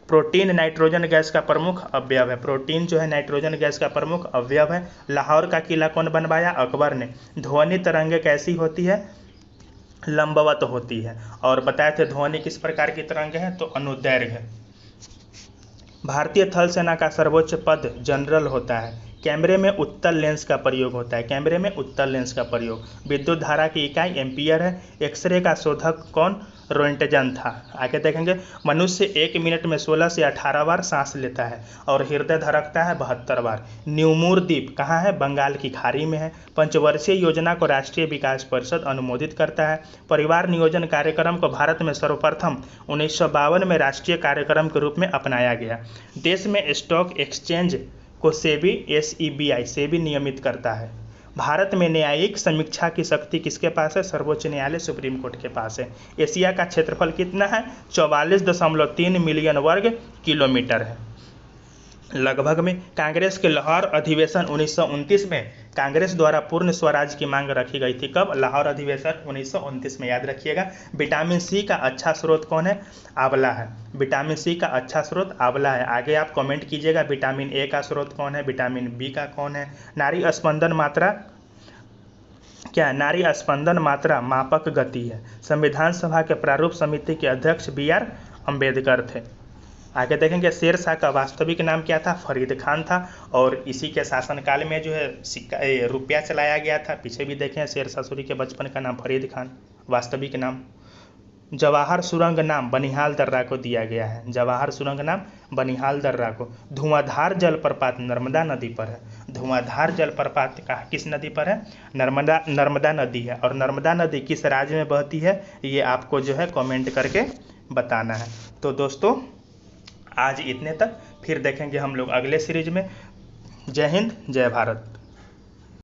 प्रोटीन नाइट्रोजन गैस का प्रमुख अवयव है। प्रोटीन जो है नाइट्रोजन गैस का प्रमुख अवयव है। लाहौर का किला कौन बनवाया, अकबर ने। ध्वनि तरंगे कैसी होती है, लंबवत होती है। और बताए थे ध्वनि किस प्रकार की तरंगे हैं, तो अनुदैर्घ्य। भारतीय थल सेना का सर्वोच्च पद जनरल होता है। कैमरे में उत्तल लेंस का प्रयोग होता है। विद्युत धारा की इकाई एम्पियर है। एक्सरे का शोधक कौन, रोएंटजन था। आगे देखेंगे मनुष्य 1 मिनट में 16 से 18 बार सांस लेता है और हृदय धड़कता है 72 बार। न्यूमूर द्वीप कहाँ है, बंगाल की खाड़ी में है। पंचवर्षीय योजना को राष्ट्रीय विकास परिषद अनुमोदित करता है। परिवार नियोजन कार्यक्रम को भारत में सर्वप्रथम 1952 में राष्ट्रीय कार्यक्रम के रूप में अपनाया गया। देश में स्टॉक एक्सचेंज को सेबी नियमित करता है। भारत में न्यायिक समीक्षा की शक्ति किसके पास है, सर्वोच्च न्यायालय सुप्रीम कोर्ट के पास है। एशिया का क्षेत्रफल कितना है, 44.3 मिलियन वर्ग किलोमीटर है लगभग में। कांग्रेस के लाहौर अधिवेशन 1929 में कांग्रेस द्वारा पूर्ण स्वराज की मांग रखी गई थी। कब, लाहौर अधिवेशन 1929 में। याद रखिएगा। विटामिन सी का अच्छा स्रोत कौन है, आंवला है। विटामिन सी का अच्छा स्रोत आंवला है। आगे आप कमेंट कीजिएगा विटामिन ए का स्रोत कौन है, विटामिन बी का कौन है। नारी स्पंदन मात्रा क्या है, नारी स्पंदन मात्रा मापक गति है। संविधान सभा के प्रारूप समिति के अध्यक्ष BR अम्बेडकर थे। आगे देखेंगे शेरशाह का वास्तविक नाम क्या था, फरीद खान था। और इसी के शासनकाल में जो है रुपया चलाया गया था। पीछे भी देखें शेरशाह सूरी के बचपन का नाम फरीद खान, वास्तविक नाम। जवाहर सुरंग नाम बनिहाल दर्रा को दिया गया है। जवाहर सुरंग नाम बनिहाल दर्रा को। धुआंधार जलप्रपात नर्मदा नदी पर है। धुआंधार जलप्रपात का किस नदी पर है, नर्मदा नदी है। और नर्मदा नदी किस राज्य में बहती है, ये आपको जो है कमेंट करके बताना है। तो दोस्तों आज इतने तक, फिर देखेंगे हम लोग अगले सीरीज में। जय हिंद, जय भारत।